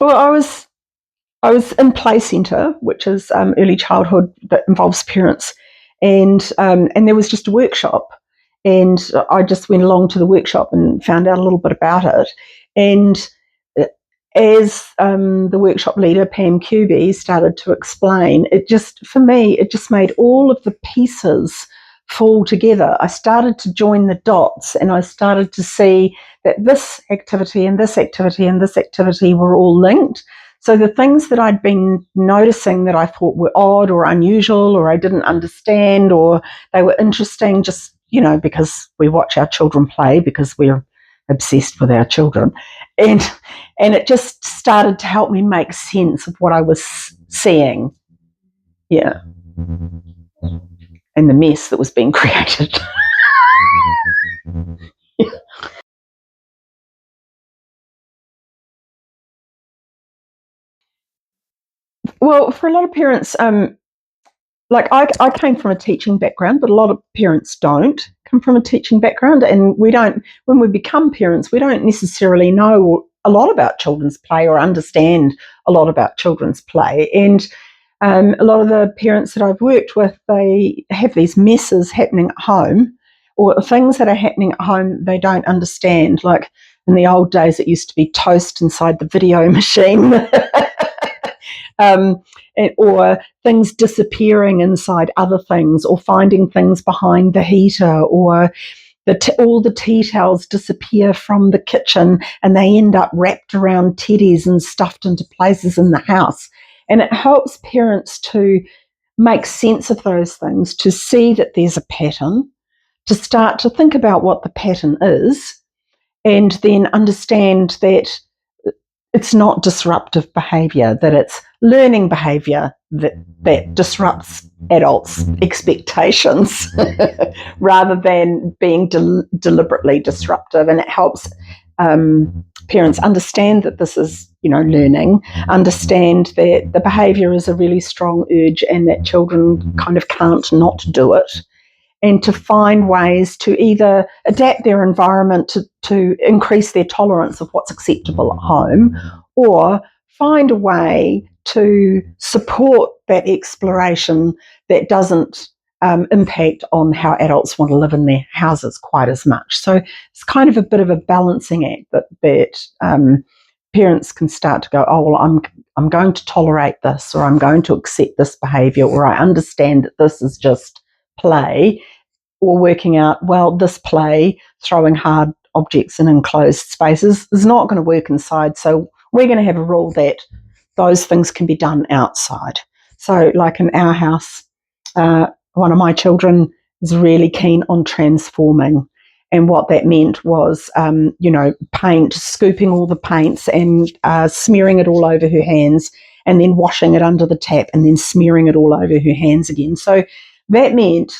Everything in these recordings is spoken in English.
Well, I was in play centre, which is early childhood that involves parents, and there was just a workshop, and I just went along to the workshop and found out a little bit about it, and as the workshop leader Pam Cuby started to explain, for me it just made all of the pieces fall together. I started to join the dots, and I started to see that this activity and this activity and this activity were all linked. So the things that I'd been noticing that I thought were odd or unusual or I didn't understand or they were interesting, just, because we watch our children play because we're obsessed with our children. And it just started to help me make sense of what I was seeing. Yeah. And the mess that was being created. Yeah. Well, for a lot of parents, like I came from a teaching background, but a lot of parents don't come from a teaching background, and when we become parents, we don't necessarily know a lot about children's play or understand a lot about children's play. And a lot of the parents that I've worked with, they have these messes happening at home or things that are happening at home they don't understand. Like in the old days, it used to be toast inside the video machine. Or things disappearing inside other things, or finding things behind the heater, or all the tea towels disappear from the kitchen and they end up wrapped around teddies and stuffed into places in the house. And it helps parents to make sense of those things, to see that there's a pattern, to start to think about what the pattern is, and then understand that it's not disruptive behaviour, that it's learning behaviour that disrupts adults' expectations rather than being deliberately disruptive. And it helps parents understand that this is, learning, understand that the behaviour is a really strong urge and that children kind of can't not do it, and to find ways to either adapt their environment to increase their tolerance of what's acceptable at home, or find a way to support that exploration that doesn't impact on how adults want to live in their houses quite as much. So it's kind of a bit of a balancing act that parents can start to go, oh, well, I'm going to tolerate this, or I'm going to accept this behaviour, or I understand that this is just play, or working out, well, this play, throwing hard objects in enclosed spaces, is not going to work inside. So we're going to have a rule that those things can be done outside. So like in our house, one of my children is really keen on transforming. And what that meant was, paint, scooping all the paints and smearing it all over her hands, and then washing it under the tap, and then smearing it all over her hands again. So that meant,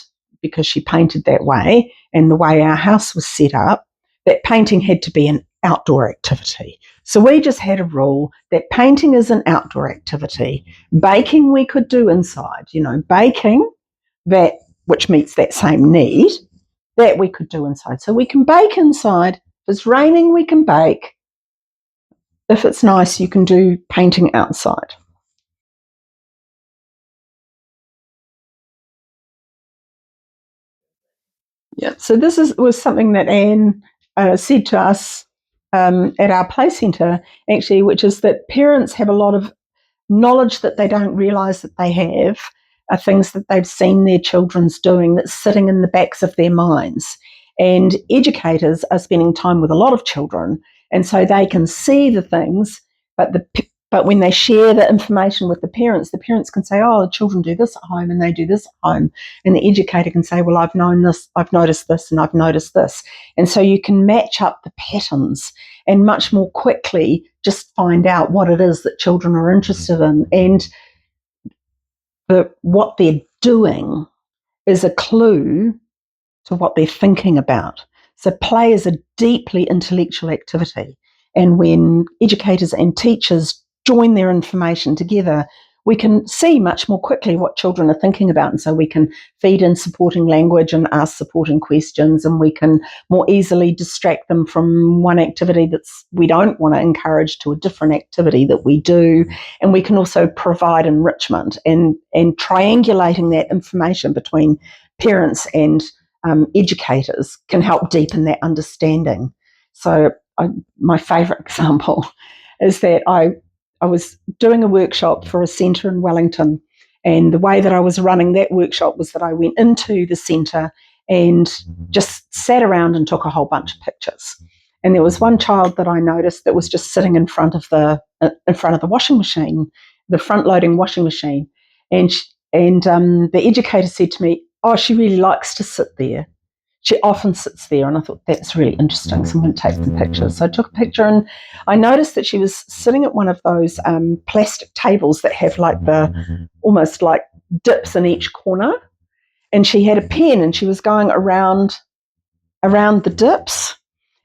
because she painted that way and the way our house was set up, that painting had to be an outdoor activity. So we just had a rule that painting is an outdoor activity. Baking we could do inside, baking, that which meets that same need, that we could do inside. So we can bake inside. If it's raining, we can bake. If it's nice, you can do painting outside. Yeah, so this was something that Anne said to us at our play centre, actually, which is that parents have a lot of knowledge that they don't realise that they have, are things that they've seen their children's doing that's sitting in the backs of their minds. And educators are spending time with a lot of children, and so they can see the things, but when they share the information with the parents can say, oh, the children do this at home and they do this at home. And the educator can say, well, I've known this, I've noticed this, and I've noticed this. And so you can match up the patterns and much more quickly just find out what it is that children are interested in. And what they're doing is a clue to what they're thinking about. So play is a deeply intellectual activity. And when educators and teachers join their information together, we can see much more quickly what children are thinking about. And so we can feed in supporting language and ask supporting questions, and we can more easily distract them from one activity that's we don't want to encourage to a different activity that we do. And we can also provide enrichment, and triangulating that information between parents and educators can help deepen that understanding. So my favourite example is that I was doing a workshop for a centre in Wellington, and the way that I was running that workshop was that I went into the centre and just sat around and took a whole bunch of pictures. And there was one child that I noticed that was just sitting in front of the washing machine, the front-loading washing machine, and the educator said to me, "Oh, she really likes to sit there. She often sits there." And I thought, that's really interesting, so I'm going to take some pictures. So I took a picture, and I noticed that she was sitting at one of those plastic tables that have like the almost like dips in each corner, and she had a pen and she was going around the dips,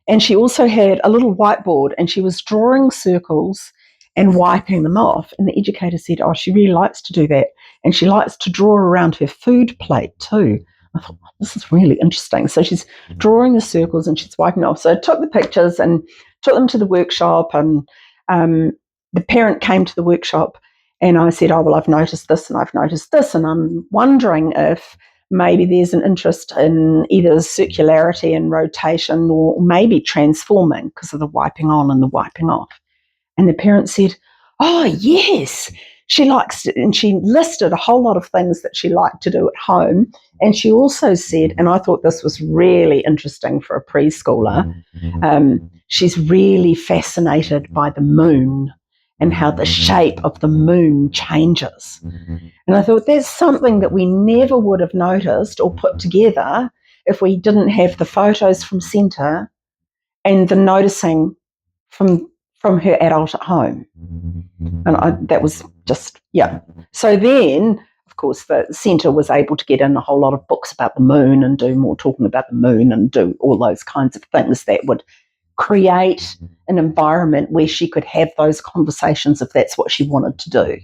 and she also had a little whiteboard and she was drawing circles and wiping them off. And the educator said, "Oh, she really likes to do that, and she likes to draw around her food plate too." I thought, this is really interesting. So she's drawing the circles and she's wiping off. So I took the pictures and took them to the workshop, and the parent came to the workshop, and I said, "Oh, well, I've noticed this and I've noticed this, and I'm wondering if maybe there's an interest in either circularity and rotation, or maybe transforming because of the wiping on and the wiping off." And the parent said, "Oh, yes, she likes it." And she listed a whole lot of things that she liked to do at home. And she also said, and I thought this was really interesting for a preschooler, she's really fascinated by the moon and how the shape of the moon changes. And I thought that's something that we never would have noticed or put together if we didn't have the photos from centre and the noticing from her adult at home. And that was just, yeah. So then, of course, the centre was able to get in a whole lot of books about the moon and do more talking about the moon and do all those kinds of things that would create an environment where she could have those conversations if that's what she wanted to do.